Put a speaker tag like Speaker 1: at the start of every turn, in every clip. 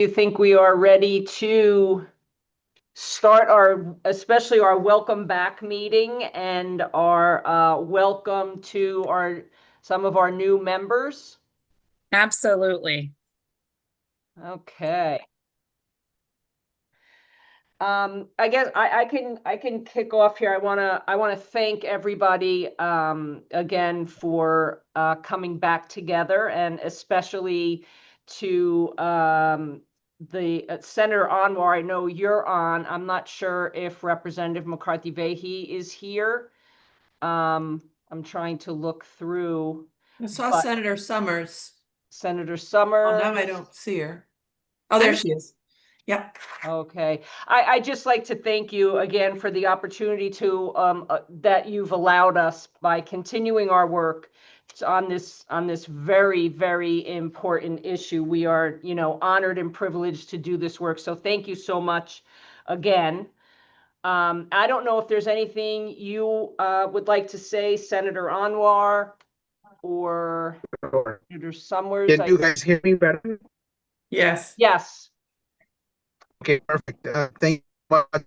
Speaker 1: You think we are ready to start especially our welcome back meeting and our welcome to some of our new members?
Speaker 2: Absolutely.
Speaker 1: Okay. I guess I can kick off here. I wanna thank everybody again for coming back together, and especially to the Senator Anwar. I know you're on. I'm not sure if Representative McCarthy Vahey is here. I'm trying to look through,
Speaker 3: I saw
Speaker 1: but
Speaker 3: Senator Summers.
Speaker 1: Senator
Speaker 3: Oh, now I
Speaker 1: Summers.
Speaker 3: don't see her. Oh, there she is. Yep.
Speaker 1: Okay. I just like to thank you again for the opportunity to that you've allowed us by continuing our work on this very, very important issue. We are, honored and privileged to do this work. So thank you so much again. I don't know if there's anything you would like to say, Senator Anwar or
Speaker 4: Sure.
Speaker 1: Senator Summers.
Speaker 4: Can you guys hear me better?
Speaker 3: Yes.
Speaker 1: Yes.
Speaker 4: Okay, perfect. Thank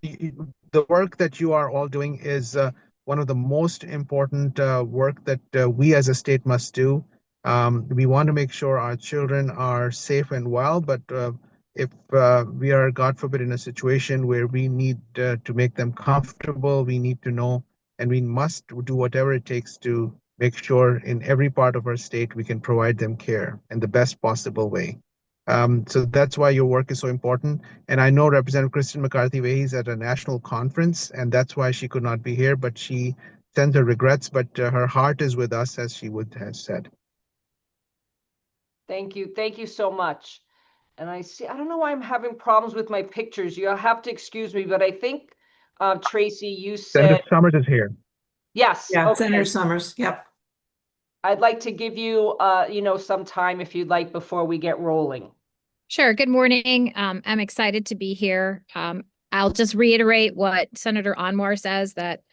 Speaker 4: you. The work that you are all doing is one of the most important work that we as a state must do. We want to make sure our children are safe and well, but if we are, God forbid, in a situation where we need to make them comfortable, we need to know, and we must do whatever it takes to make sure in every part of our state we can provide them care in the best possible way. So that's why your work is so important. And I know Representative Kristen McCarthy Vahey is at a national conference, and that's why she could not be here, but she sends her regrets, but her heart is with us, as she would have said.
Speaker 1: Thank you. Thank you so much. And I don't know why I'm having problems with my pictures. You'll have to excuse me, but I think, Tracy, you
Speaker 4: Senator
Speaker 1: said,
Speaker 4: Summers is here.
Speaker 1: yes,
Speaker 3: Yeah,
Speaker 1: okay.
Speaker 3: Senator Summers. Yep.
Speaker 1: I'd like to give you, some time if you'd like before we get rolling.
Speaker 5: Sure. Good morning. I'm excited to be here. I'll just reiterate what Senator Anwar says, that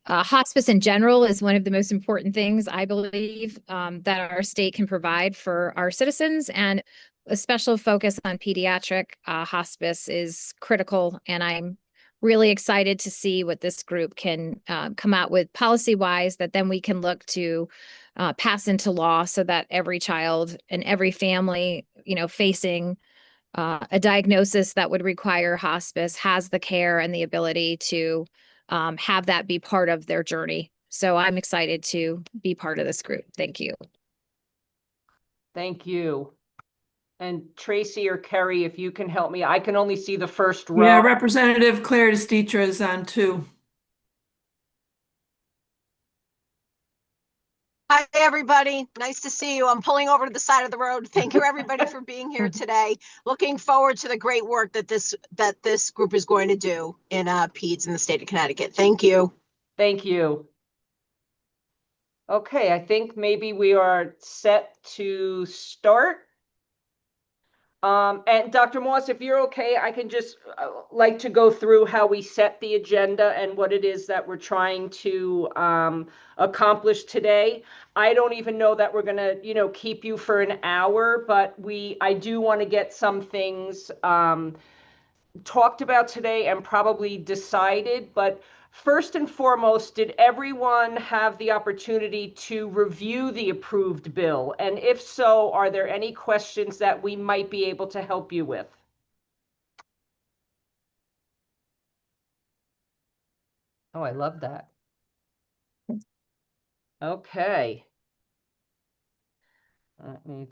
Speaker 5: hospice in general is one of the most important things, I believe, that our state can provide for our citizens, and a special focus on pediatric hospice is critical. And I'm really excited to see what this group can come out with policy-wise that then we can look to pass into law, so that every child and every family, facing a diagnosis that would require hospice has the care and the ability to have that be part of their journey. So I'm excited to be part of this group. Thank you.
Speaker 1: Thank you. And Tracy or Kerry, if you can help me, I can only see the first row.
Speaker 3: Yeah, Representative Claire DeStetra is on too.
Speaker 6: Hi, everybody. Nice to see you. I'm pulling over to the side of the road. Thank you, everybody, for being here today. Looking forward to the great work that this group is going to do in PEDS in the state of Connecticut. Thank you.
Speaker 1: Thank you. Okay, I think maybe we are set to start. And Dr. Moss, if you're okay, I can just like to go through how we set the agenda and what it is that we're trying to accomplish today. I don't even know that we're gonna, keep you for an hour, but I do want to get some things talked about today and probably decided. But first and foremost, did everyone have the opportunity to review the approved bill? And if so, are there any questions that we might be able to help you with? Oh, I love that. Okay. Let me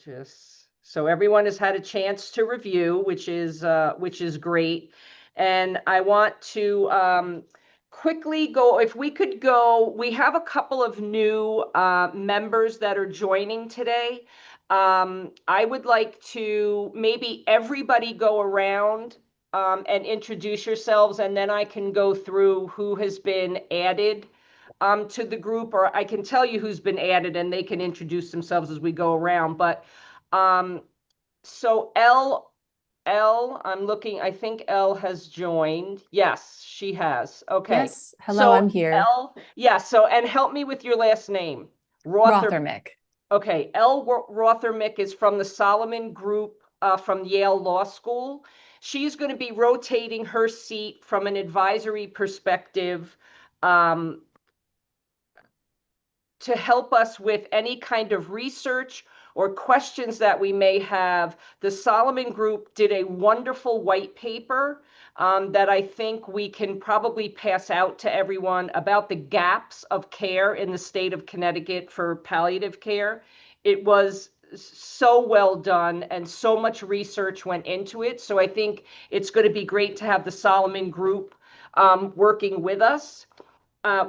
Speaker 1: so everyone has had a chance to review, which is great. And I want to quickly go, if we could go, we have a couple of new members that are joining today. I would like to maybe everybody go around and introduce yourselves, and then I can go through who has been added to the group, or I can tell you who's been added and they can introduce themselves as we go around. But so I'm looking, I think Elle has joined. Yes, she has. Okay.
Speaker 7: Yes. Hello, I'm here.
Speaker 1: Elle, yeah. So, and help me with your last name.
Speaker 7: Rothermick.
Speaker 1: Okay. Elle Rothermick is from the Solomon Group from Yale Law School. She's going to be rotating her seat from an advisory perspective to help us with any kind of research or questions that we may have. The Solomon Group did a wonderful white paper that I think we can probably pass out to everyone about the gaps of care in the state of Connecticut for palliative care. It was so well done and so much research went into it. So I think it's going to be great to have the Solomon Group working with us.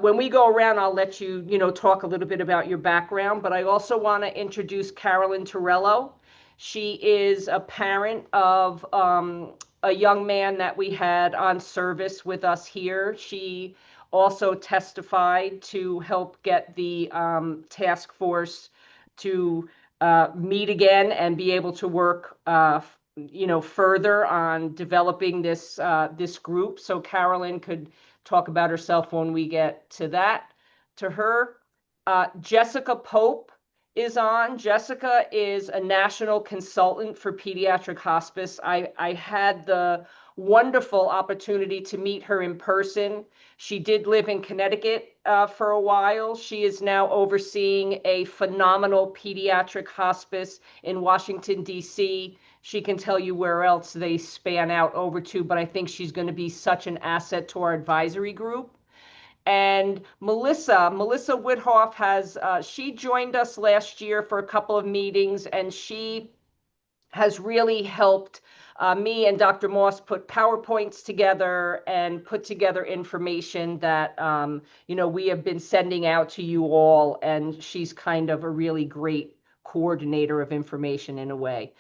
Speaker 1: When we go around, I'll let you, talk a little bit about your background, but I also want to introduce Carolyn Torello. She is a parent of a young man that we had on service with us here. She also testified to help get the task force to meet again and be able to work further on developing this group. So Carolyn could talk about herself when we get to her. Jessica Pope is on. Jessica is a national consultant for pediatric hospice. I had the wonderful opportunity to meet her in person. She did live in Connecticut for a while. She is now overseeing a phenomenal pediatric hospice in Washington, D.C. She can tell you where else they span out over to, but I think she's going to be such an asset to our advisory group. And Melissa Withoff she joined us last year for a couple of meetings, and she has really helped me and Dr. Moss put PowerPoints together and put together information that, we have been sending out to you all. And she's kind of a really great coordinator of information in a way.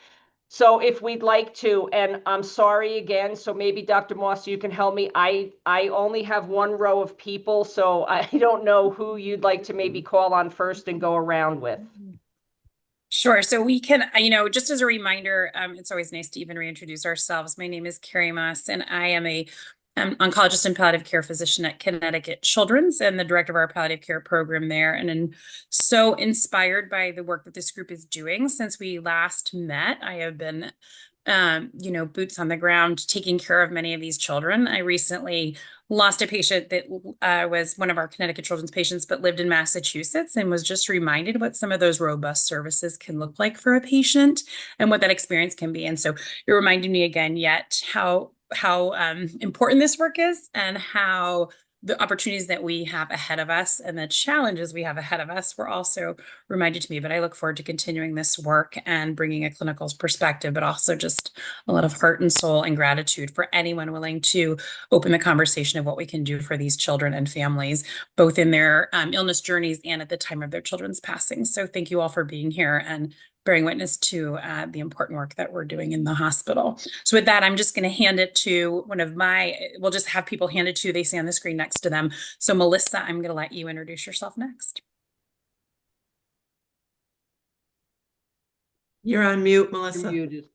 Speaker 1: So if we'd like to, and I'm sorry again, so maybe Dr. Moss, you can help me. I only have one row of people, so I don't know who you'd like to maybe call on first and go around with.
Speaker 2: Sure. So we can, just as a reminder, it's always nice to even reintroduce ourselves. My name is Carrie Moss, and I am a oncologist and palliative care physician at Connecticut Children's and the director of our palliative care program there. And I'm so inspired by the work that this group is doing. Since we last met, I have been, boots on the ground, taking care of many of these children. I recently lost a patient that was one of our Connecticut Children's patients, but lived in Massachusetts, and was just reminded what some of those robust services can look like for a patient and what that experience can be. And so you're reminding me again yet how important this work is, and how the opportunities that we have ahead of us and the challenges we have ahead of us were also reminded to me. But I look forward to continuing this work and bringing a clinical perspective, but also just a lot of heart and soul and gratitude for anyone willing to open the conversation of what we can do for these children and families, both in their illness journeys and at the time of their children's passing. So thank you all for being here and bearing witness to the important work that we're doing in the hospital. So with that, I'm just going to hand it to we'll just have people hand it to, they see on the screen next to them. So Melissa, I'm going to let you introduce yourself next.
Speaker 3: You're on mute, Melissa.
Speaker 1: You're muted.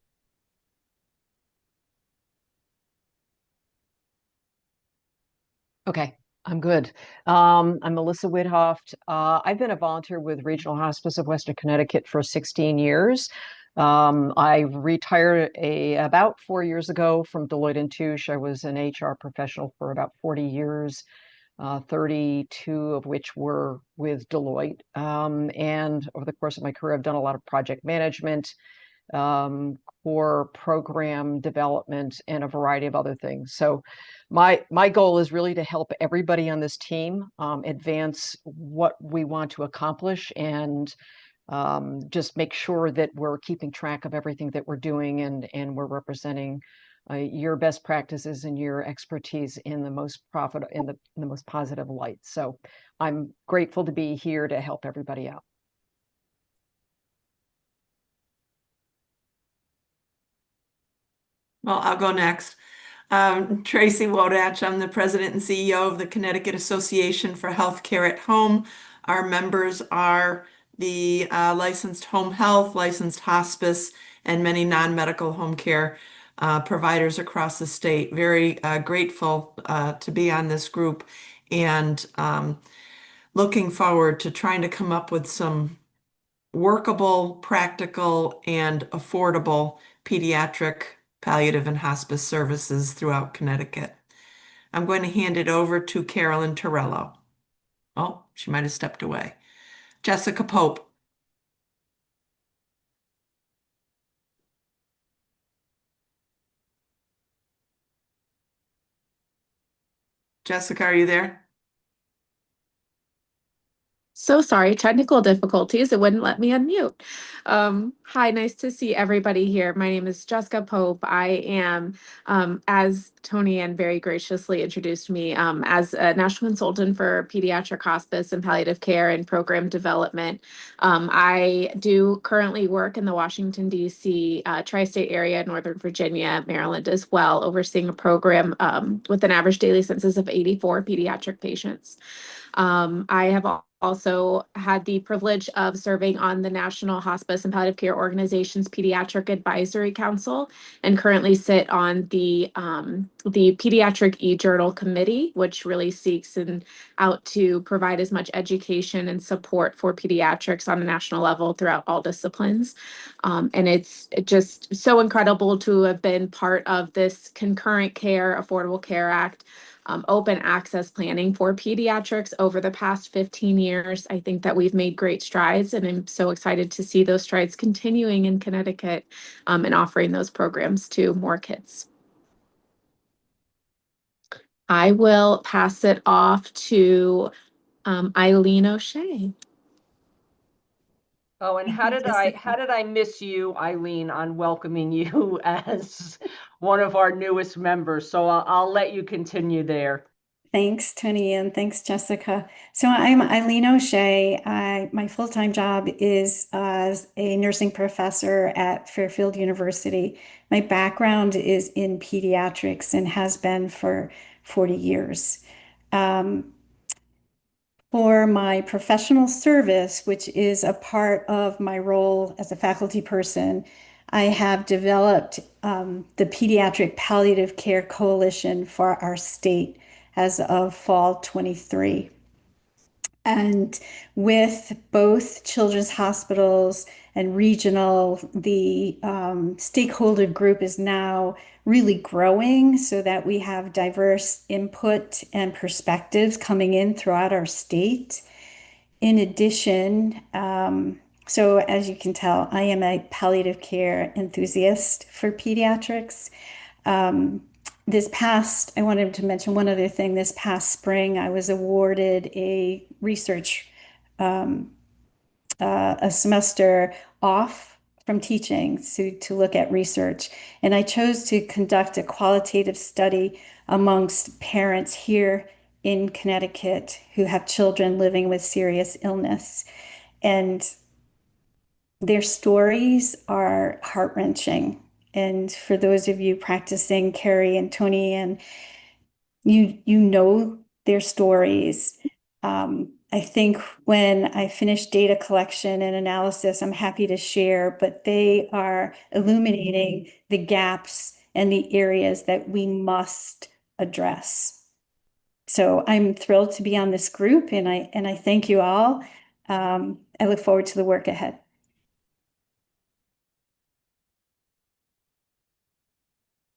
Speaker 7: Okay, I'm good. I'm Melissa Withoft. I've been a volunteer with Regional Hospice of Western Connecticut for 16 years. I retired about 4 years ago from Deloitte & Touche. I was an HR professional for about 40 years, 32 of which were with Deloitte. And over the course of my career, I've done a lot of project management, core program development, and a variety of other things. So my goal is really to help everybody on this team advance what we want to accomplish, and just make sure that we're keeping track of everything that we're doing, and we're representing your best practices and your expertise in the most in the most positive light. So I'm grateful to be here to help everybody out.
Speaker 3: Well, I'll go next. Tracy Wodach, I'm the president and CEO of the Connecticut Association for Healthcare at Home. Our members are the licensed home health, licensed hospice, and many non-medical home care providers across the state. Very grateful to be on this group, and looking forward to trying to come up with some workable, practical, and affordable pediatric, palliative, and hospice services throughout Connecticut. I'm going to hand it over to Carolyn Torello. Oh, she might have stepped away. Jessica Pope. Jessica, are you there?
Speaker 8: So sorry, technical difficulties. It wouldn't let me unmute. Hi, nice to see everybody here. My name is Jessica Pope. I am, as Tony Ann very graciously introduced me, as a national consultant for pediatric hospice and palliative care and program development. I do currently work in the Washington, D.C. Tri-state area, Northern Virginia, Maryland as well, overseeing a program with an average daily census of 84 pediatric patients. I have also had the privilege of serving on the National Hospice and Palliative Care Organization's Pediatric Advisory Council, and currently sit on the Pediatric e-Journal Committee, which really seeks out to provide as much education and support for pediatrics on a national level throughout all disciplines. And it's just so incredible to have been part of this Concurrent Care, Affordable Care Act, open access planning for pediatrics over the past 15 years. I think that we've made great strides, and I'm so excited to see those strides continuing in Connecticut, and offering those programs to more kids. I will pass it off to Eileen O'Shea.
Speaker 1: Oh, and how did I miss you, Eileen, on welcoming you as one of our newest members? So I'll let you continue there.
Speaker 9: Thanks, Tony, and thanks, Jessica. So I'm Eileen O'Shea. My full-time job is as a nursing professor at Fairfield University. My background is in pediatrics and has been for 40 years. For my professional service, which is a part of my role as a faculty person, I have developed the Pediatric Palliative Care Coalition for our state as of fall 23. And with both children's hospitals and regional, the stakeholder group is now really growing so that we have diverse input and perspectives coming in throughout our state. In addition, so as you can tell, I am a palliative care enthusiast for pediatrics. I wanted to mention one other thing. This past spring, I was awarded a research, a semester off from teaching to look at research. And I chose to conduct a qualitative study amongst parents here in Connecticut who have children living with serious illness. And their stories are heart-wrenching. And for those of you practicing, Carrie and Tony, and you know their stories. I think when I finish data collection and analysis, I'm happy to share, but they are illuminating the gaps and the areas that we must address. So I'm thrilled to be on this group, and I thank you all. I look forward to the work ahead.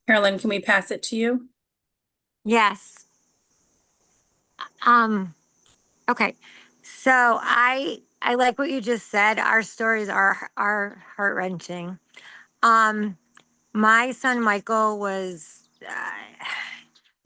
Speaker 2: Carolyn, can we pass it to you?
Speaker 10: Yes. Okay. So I like what you just said. Our stories are heart-wrenching. My son Michael was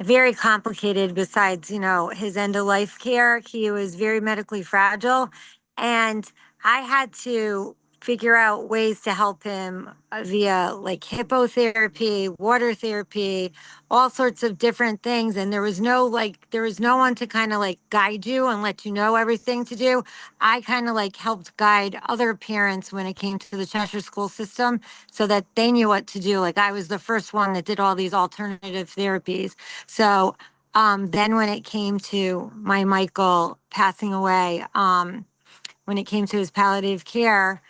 Speaker 10: very complicated. Besides, his end-of-life care, he was very medically fragile, and I had to figure out ways to help him via like hippotherapy, water therapy, all sorts of different things. And there was no one to kind of like guide you and let you know everything to do. I kind of like helped guide other parents when it came to the Cheshire school system so that they knew what to do. Like I was the first one that did all these alternative therapies. So then when it came to my Michael passing away, when it came to his palliative care,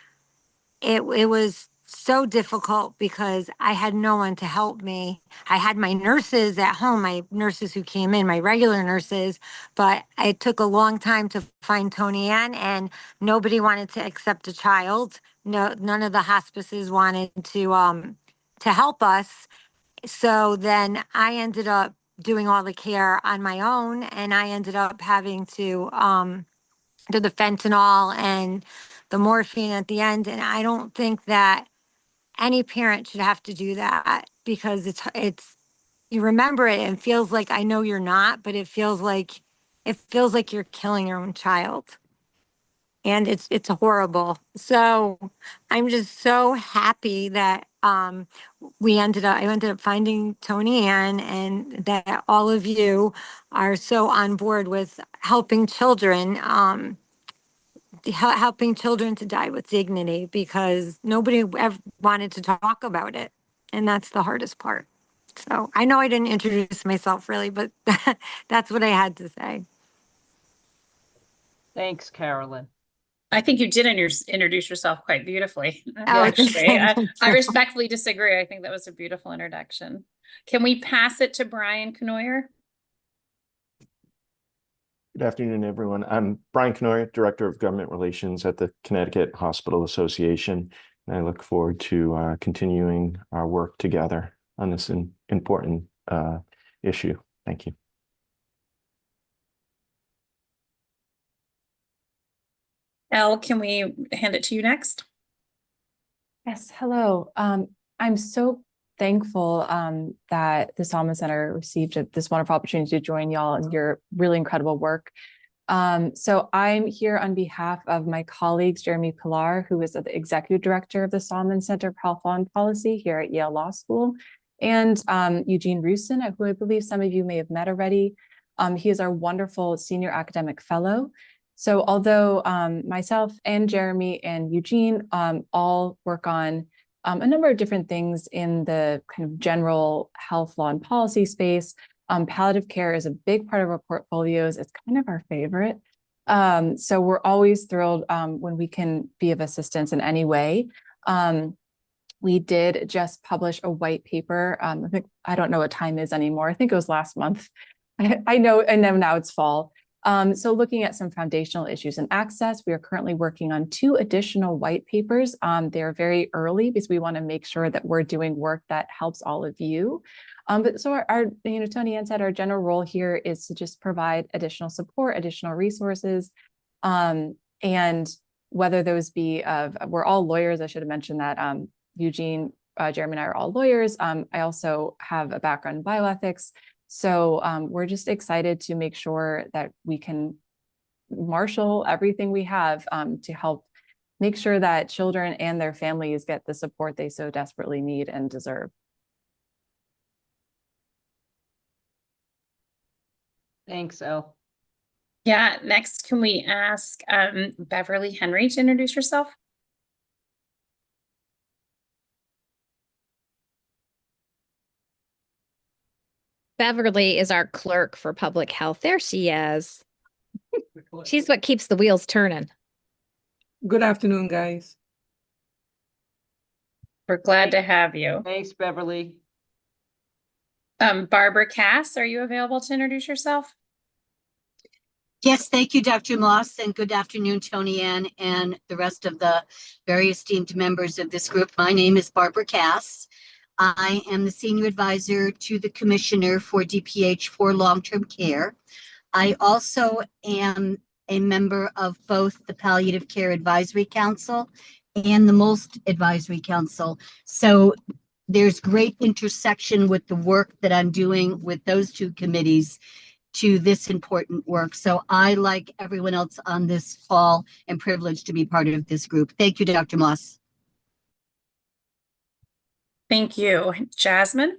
Speaker 10: it was so difficult because I had no one to help me. I had my nurses at home, my nurses who came in, my regular nurses, but it took a long time to find Tony Ann, and nobody wanted to accept a child. No, none of the hospices wanted to to help us. So then I ended up doing all the care on my own, and I ended up having to do the fentanyl and the morphine at the end. And I don't think that any parent should have to do that, because it's you remember it and feels like, I know you're not, but it feels like you're killing your own child. And it's horrible. So I'm just so happy that I ended up finding Tony Ann, and that all of you are so on board with helping children, helping children to die with dignity, because nobody ever wanted to talk about it. And that's the hardest part. So I know I didn't introduce myself really, but that's what I had to say.
Speaker 1: Thanks, Carolyn.
Speaker 2: I think you did introduce yourself quite beautifully,
Speaker 10: Oh,
Speaker 2: actually.
Speaker 10: thank
Speaker 2: I
Speaker 10: you.
Speaker 2: respectfully disagree. I think that was a beautiful introduction. Can we pass it to Brian Knoyer?
Speaker 11: Good afternoon, everyone. I'm Brian Knoyer, Director of Government Relations at the Connecticut Hospital Association, and I look forward to continuing our work together on this important issue. Thank you.
Speaker 2: Elle, can we hand it to you next?
Speaker 12: Yes, hello. I'm so thankful that the Salmon Center received this wonderful opportunity to join y'all in your really incredible work. So I'm here on behalf of my colleagues, Jeremy Pilar, who is the Executive Director of the Salmon Center for Health Law and Policy here at Yale Law School, and Eugene Rusin, who I believe some of you may have met already. He is our wonderful Senior Academic Fellow. So although myself and Jeremy and Eugene all work on a number of different things in the kind of general health law and policy space, palliative care is a big part of our portfolios. It's kind of our favorite. So we're always thrilled when we can be of assistance in any way. We did just publish a white paper. I don't know what time is anymore. I think it was last month. I know now it's fall. So looking at some foundational issues in access, we are currently working on 2 additional white papers. They're very early because we want to make sure that we're doing work that helps all of you. But so our Tony Ann said, our general role here is to just provide additional support, additional resources, and whether those be we're all lawyers. I should have mentioned that Eugene, Jeremy and I are all lawyers. I also have a background in bioethics. So we're just excited to make sure that we can marshal everything we have to help make sure that children and their families get the support they so desperately need and deserve.
Speaker 1: Thanks, Elle.
Speaker 2: Yeah, next, can we ask Beverly Henry to introduce herself?
Speaker 5: Beverly is our clerk for public health. There she is. She's what keeps the wheels turning.
Speaker 13: Good afternoon, guys.
Speaker 2: We're glad to have you.
Speaker 1: Thanks, Beverly.
Speaker 2: Barbara Cass, are you available to introduce yourself?
Speaker 14: Yes, thank you, Dr. Moss, and good afternoon, Tony Ann, and the rest of the very esteemed members of this group. My name is Barbara Cass. I am the Senior Advisor to the Commissioner for DPH for Long-Term Care. I also am a member of both the Palliative Care Advisory Council and the MOLST Advisory Council. So there's great intersection with the work that I'm doing with those 2 committees to this important work. So I, like everyone else on this call, am privileged to be part of this group. Thank you, Dr. Moss.
Speaker 2: Thank you. Jasmine?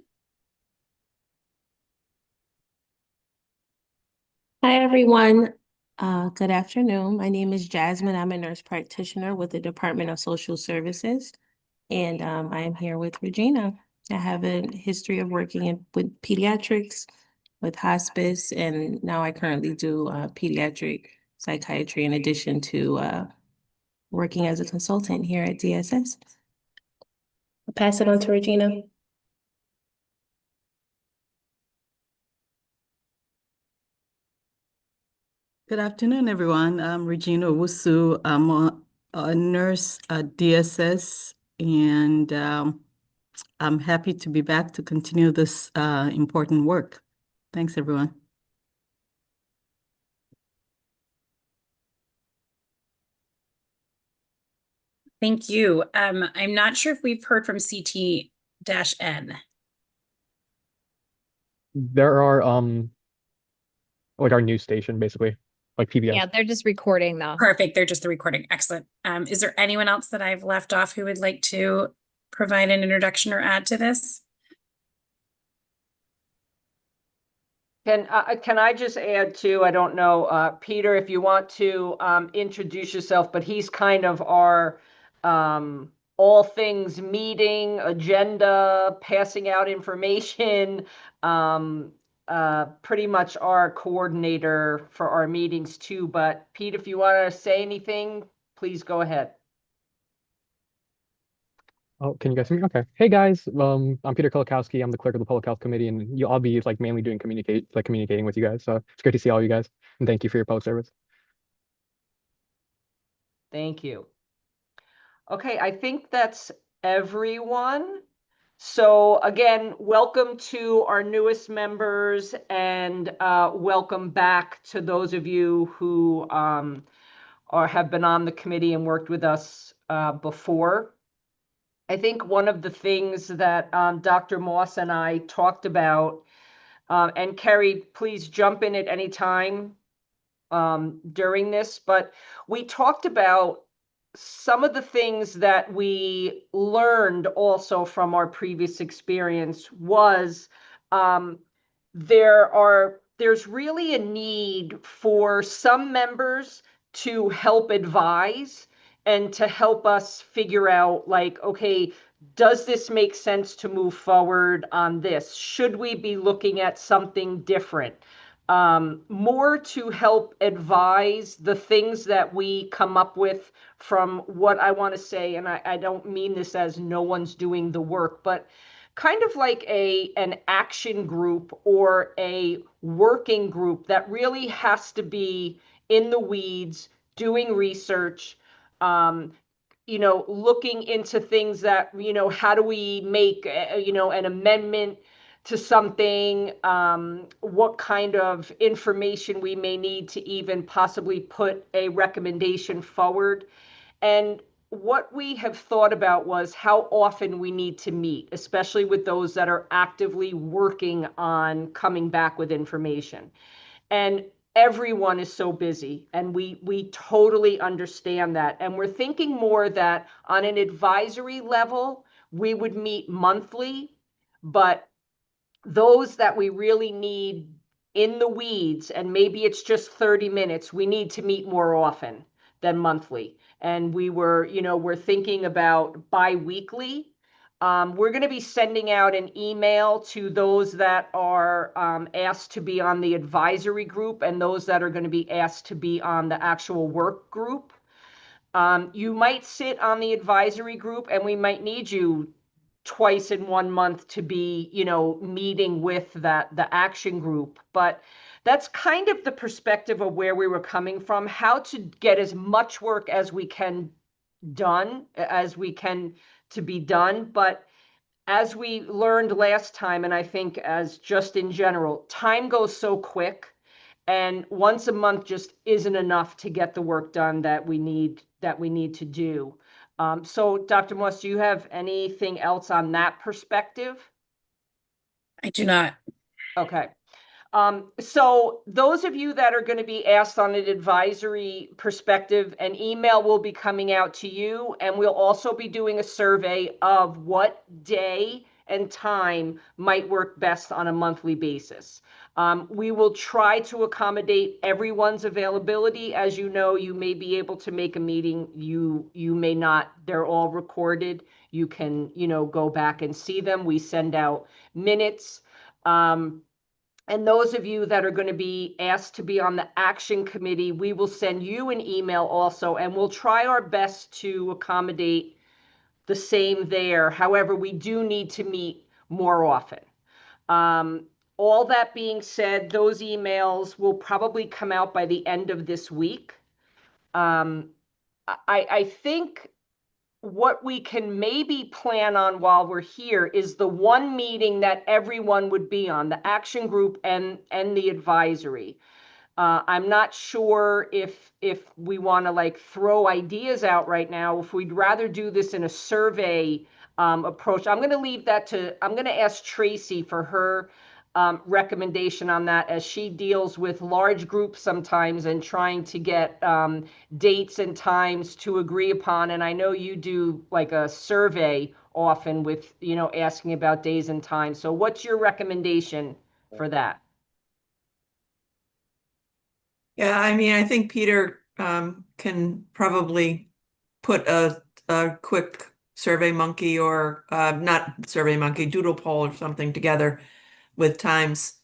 Speaker 15: Hi, everyone. Good afternoon. My name is Jasmine. I'm a nurse practitioner with the Department of Social Services, and I am here with Regina. I have a history of working with pediatrics, with hospice, and now I currently do pediatric psychiatry in addition to working as a consultant here at DSS. I'll pass it on to Regina.
Speaker 13: Good afternoon, everyone. I'm Regina Owusu. I'm a nurse at DSS, and I'm happy to be back to continue this important work. Thanks, everyone.
Speaker 2: Thank you. I'm not sure if we've heard from CT-N.
Speaker 16: There are like our news station basically, like PBS.
Speaker 5: Yeah, they're just recording though.
Speaker 2: Perfect. They're just the recording. Excellent. Is there anyone else that I've left off who would like to provide an introduction or add to this?
Speaker 1: Can I just add too? I don't know, Peter, if you want to introduce yourself, but he's kind of our all things meeting, agenda, passing out information, pretty much our coordinator for our meetings too. But Pete, if you want to say anything, please go ahead.
Speaker 16: Oh, can you guys hear me? Okay. Hey guys, I'm Peter Kolakowski. I'm the clerk of the Public Health Committee, and I'll be like mainly doing communicating with you guys. So it's great to see all you guys, and thank you for your public service.
Speaker 1: Thank you. Okay, I think that's everyone. So again, welcome to our newest members, and welcome back to those of you who have been on the committee and worked with us before. I think one of the things that Dr. Moss and I talked about, and Kerry, please jump in at any time during this, but we talked about some of the things that we learned also from our previous experience was there's really a need for some members to help advise and to help us figure out, like, okay, does this make sense to move forward on this? Should we be looking at something different? More to help advise the things that we come up with from what I want to say, and I don't mean this as no one's doing the work, but kind of like an action group or a working group that really has to be in the weeds, doing research, looking into things that, how do we make, an amendment to something, what kind of information we may need to even possibly put a recommendation forward. And what we have thought about was how often we need to meet, especially with those that are actively working on coming back with information. And everyone is so busy, and we totally understand that. And we're thinking more that on an advisory level, we would meet monthly, but those that we really need in the weeds, and maybe it's just 30 minutes, we need to meet more often than monthly. And we're thinking about bi-weekly. We're going to be sending out an email to those that are asked to be on the advisory group and those that are going to be asked to be on the actual work group. You might sit on the advisory group, and we might need you twice in 1 month to be, meeting with the action group. But that's kind of the perspective of where we were coming from, how to get as much work as we can to be done. But as we learned last time, and I think as just in general, time goes so quick, and once a month just isn't enough to get the work done that we need to do. So Dr. Moss, do you have anything else on that perspective?
Speaker 2: I do not.
Speaker 1: Okay. So those of you that are going to be asked on an advisory perspective, an email will be coming out to you, and we'll also be doing a survey of what day and time might work best on a monthly basis. We will try to accommodate everyone's availability. As you know, you may be able to make a meeting, you may not. They're all recorded. You can, go back and see them. We send out minutes. And those of you that are going to be asked to be on the action committee, we will send you an email also, and we'll try our best to accommodate the same there. However, we do need to meet more often. All that being said, those emails will probably come out by the end of this week. I think what we can maybe plan on while we're here is the one meeting that everyone would be on, the action group and the advisory. I'm not sure if we want to like throw ideas out right now, if we'd rather do this in a survey approach. I'm going to ask Tracy for her recommendation on that, as she deals with large groups sometimes and trying to get dates and times to agree upon. And I know you do like a survey often with, asking about days and times. So what's your recommendation for that?
Speaker 3: Yeah, I mean, I think Peter can probably put a quick Survey Monkey or not Survey Monkey, Doodle poll or something together with times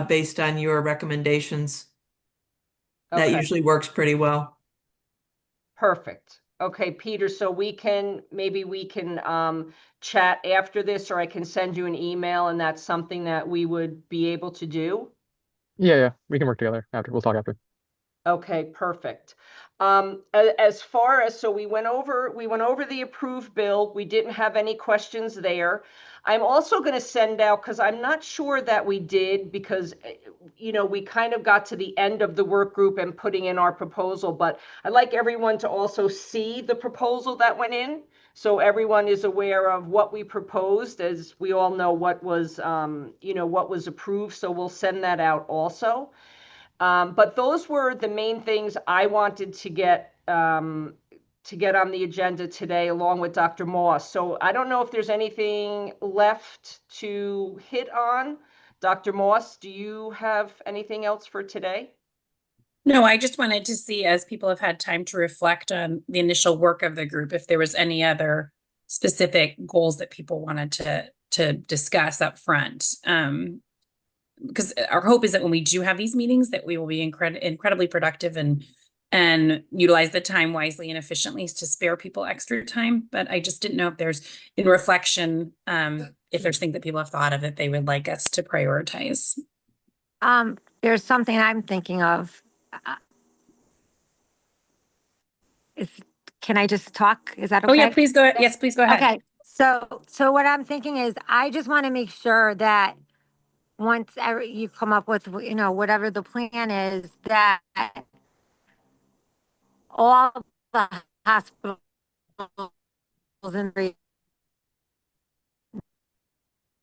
Speaker 3: based on your recommendations. That
Speaker 1: Okay.
Speaker 3: usually works pretty well.
Speaker 1: Perfect. Okay, Peter, so maybe we can chat after this, or I can send you an email, and that's something that we would be able to do.
Speaker 16: Yeah, we can work together after. We'll talk after.
Speaker 1: Okay, perfect. As far as, so we went over the approved bill. We didn't have any questions there. I'm also going to send out, because I'm not sure that we did, because, we kind of got to the end of the work group and putting in our proposal, but I'd like everyone to also see the proposal that went in. So everyone is aware of what we proposed, as we all know what was, what was approved. So we'll send that out also. But those were the main things I wanted to get on the agenda today, along with Dr. Moss. So I don't know if there's anything left to hit on. Dr. Moss, do you have anything else for today?
Speaker 2: No, I just wanted to see, as people have had time to reflect on the initial work of the group, if there was any other specific goals that people wanted to discuss up front. Because our hope is that when we do have these meetings, that we will be incredibly productive and utilize the time wisely and efficiently to spare people extra time. But I just didn't know if there's, in reflection, if there's things that people have thought of that they would like us to prioritize.
Speaker 10: There's something I'm thinking of. Can I just talk? Is that okay?
Speaker 2: Oh yeah, please go. Yes, please go ahead.
Speaker 10: Okay. So what I'm thinking is, I just want to make sure that once you come up with, whatever the plan is, that all the hospitals and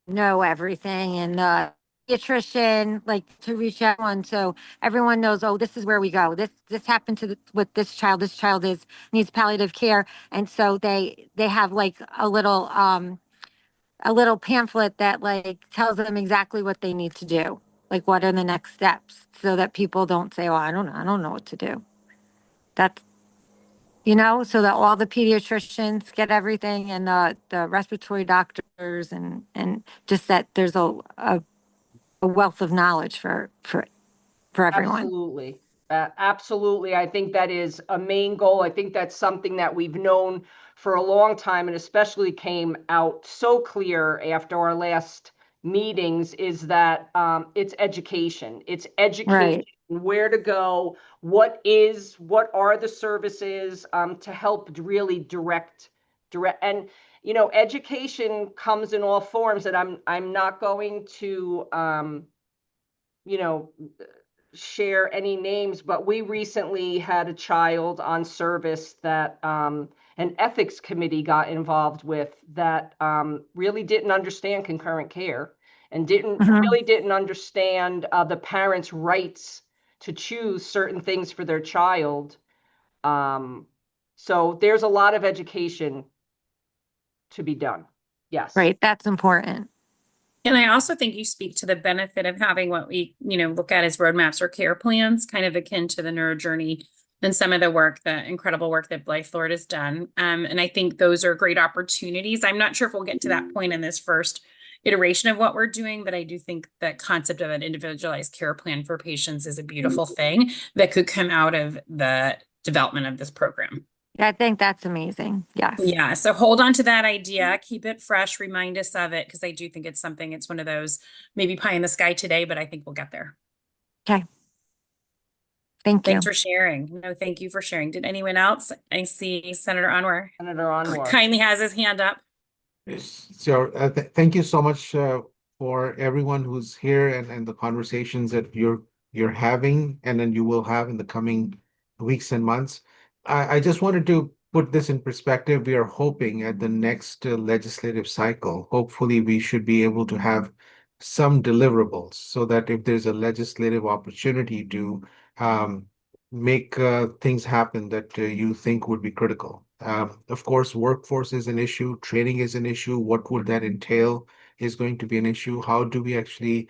Speaker 10: know everything, and the pediatrician, like, to reach out, so everyone knows, oh, this is where we go. This happened with this child. This child needs palliative care, and so they have like a little pamphlet that like tells them exactly what they need to do, like what are the next steps, so that people don't say, oh, I don't know what to do. That's, so that all the pediatricians get everything, and the respiratory doctors, and just that there's a wealth of knowledge for everyone.
Speaker 1: Absolutely. Absolutely. I think that is a main goal. I think that's something that we've known for a long time, and especially came out so clear after our last meetings, is that it's education. It's education,
Speaker 10: Right.
Speaker 1: Where to go, what are the services to help really direct. And, education comes in all forms, that I'm not going to, share any names, but we recently had a child on service that an ethics committee got involved with, that really didn't understand concurrent care, and really didn't understand the parents' rights to choose certain things for their child. So there's a lot of education to be done. Yes.
Speaker 10: Right. That's important.
Speaker 2: And I also think you speak to the benefit of having what we, look at as roadmaps or care plans, kind of akin to the NeuroJourney and some of the incredible work that Blythe Lord has done. And I think those are great opportunities. I'm not sure if we'll get to that point in this first iteration of what we're doing, but I do think that concept of an individualized care plan for patients is a beautiful thing that could come out of the development of this program.
Speaker 10: I think that's amazing. Yes.
Speaker 2: Yeah. So hold on to that idea, keep it fresh, remind us of it, because I do think it's one of those maybe pie in the sky today, but I think we'll get there.
Speaker 10: Okay. Thank you.
Speaker 2: Thanks for sharing. No, thank you for sharing. Did anyone else? I see Senator Anwar
Speaker 1: Senator Anwar.
Speaker 2: kindly has his hand up.
Speaker 4: Yes, so thank you so much for everyone who's here and the conversations that you're having and then you will have in the coming weeks and months. I just wanted to put this in perspective. We are hoping at the next legislative cycle, hopefully we should be able to have some deliverables so that if there's a legislative opportunity to make things happen that you think would be critical. Of course, workforce is an issue, training is an issue. What would that entail is going to be an issue. How do we actually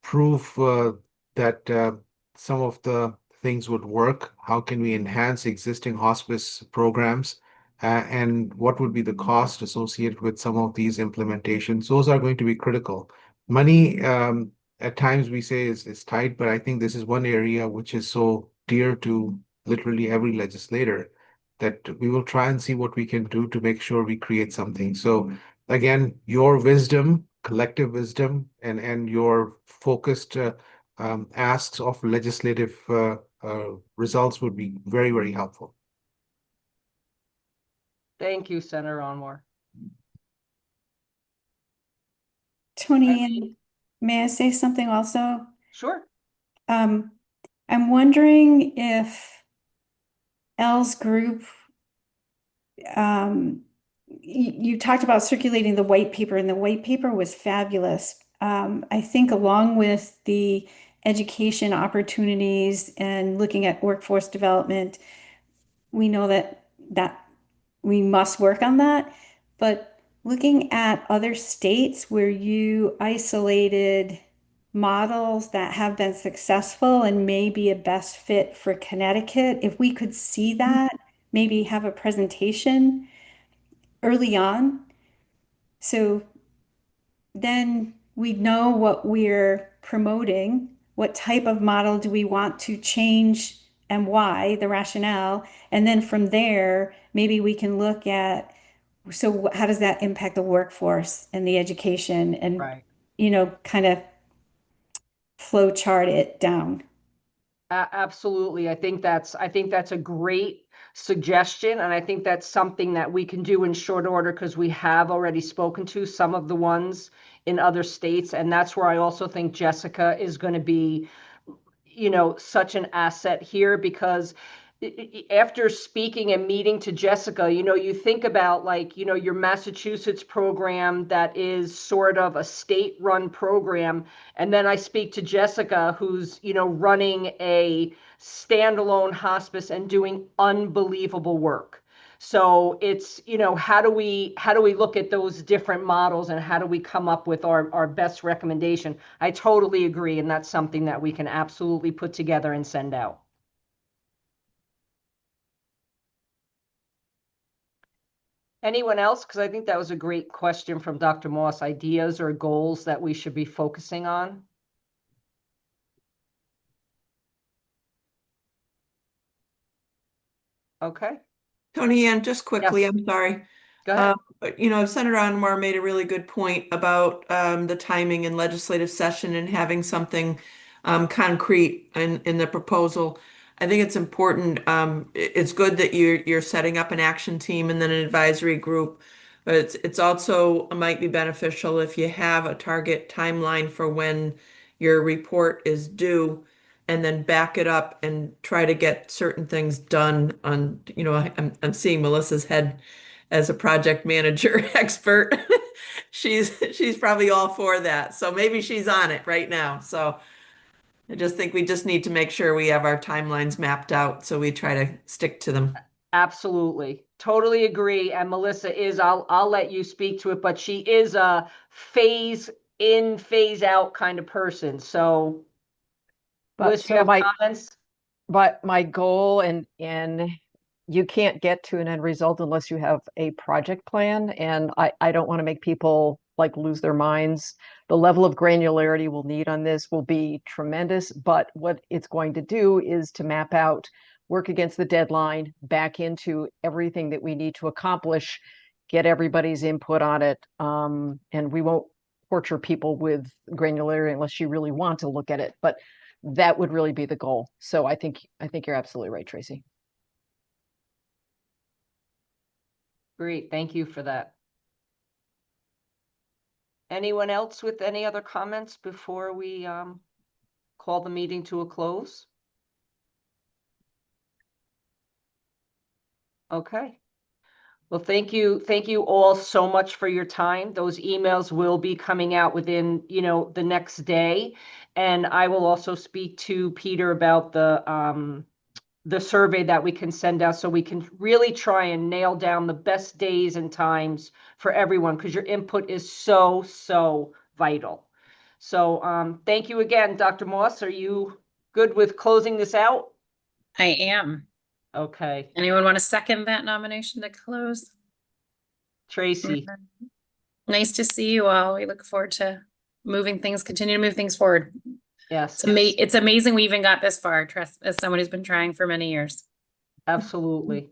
Speaker 4: prove that some of the things would work? How can we enhance existing hospice programs? And what would be the cost associated with some of these implementations? Those are going to be critical. Money, at times we say is tight, but I think this is one area which is so dear to literally every legislator that we will try and see what we can do to make sure we create something. So again, your wisdom, collective wisdom, and your focused asks of legislative results would be very, very helpful.
Speaker 1: Thank you, Senator Anwar.
Speaker 9: Tony, and may I say something also?
Speaker 1: Sure.
Speaker 9: I'm wondering if Elle's group, you talked about circulating the white paper, and the white paper was fabulous. I think along with the education opportunities and looking at workforce development, we know that we must work on that. But looking at other states where you isolated models that have been successful and may be a best fit for Connecticut, if we could see that, maybe have a presentation early on, so then we know what we're promoting, what type of model do we want to change and why, the rationale, and then from there, maybe we can look at, so how does that impact the workforce and the education and,
Speaker 1: Right.
Speaker 9: Kind of flow chart it down.
Speaker 1: Absolutely. I think that's a great suggestion. And I think that's something that we can do in short order because we have already spoken to some of the ones in other states. And that's where I also think Jessica is going to be, such an asset here because after speaking and meeting to Jessica, you think about your Massachusetts program that is sort of a state-run program. And then I speak to Jessica, who's, running a standalone hospice and doing unbelievable work. So it's, how do we look at those different models and how do we come up with our best recommendation? I totally agree. And that's something that we can absolutely put together and send out. Anyone else? Because I think that was a great question from Dr. Moss. Ideas or goals that we should be focusing on? Okay.
Speaker 3: Tony Ann, just quickly, I'm sorry.
Speaker 1: Go ahead.
Speaker 3: Senator Anwar made a really good point about the timing and legislative session and having something concrete in the proposal. I think it's important. It's good that you're setting up an action team and then an advisory group, but it's also might be beneficial if you have a target timeline for when your report is due, and then back it up and try to get certain things done on. I'm seeing Melissa's head as a project manager expert. She's probably all for that. So maybe she's on it right now. So I just think we just need to make sure we have our timelines mapped out so we try to stick to them.
Speaker 1: Absolutely. Totally agree. And Melissa is, I'll let you speak to it, but she is a phase in, phase out kind of person. So, Melissa, you have comments?
Speaker 7: But my goal and you can't get to an end result unless you have a project plan. And I don't want to make people lose their minds. The level of granularity we'll need on this will be tremendous, but what it's going to do is to map out, work against the deadline, back into everything that we need to accomplish, get everybody's input on it. And we won't torture people with granularity unless you really want to look at it. But that would really be the goal. So I think you're absolutely right, Tracy.
Speaker 1: Great, thank you for that. Anyone else with any other comments before we call the meeting to a close? Okay. Well, thank you all so much for your time. Those emails will be coming out within, the next day. And I will also speak to Peter about the survey that we can send out so we can really try and nail down the best days and times for everyone, because your input is so vital. So thank you again, Dr. Moss. Are you good with closing this out?
Speaker 2: I am.
Speaker 1: Okay.
Speaker 2: Anyone want to second that nomination to close?
Speaker 1: Tracy.
Speaker 2: Nice to see you all. We look forward to continue to move things forward.
Speaker 1: Yes.
Speaker 2: It's amazing we even got this far, as someone who's been trying for many years.
Speaker 1: Absolutely.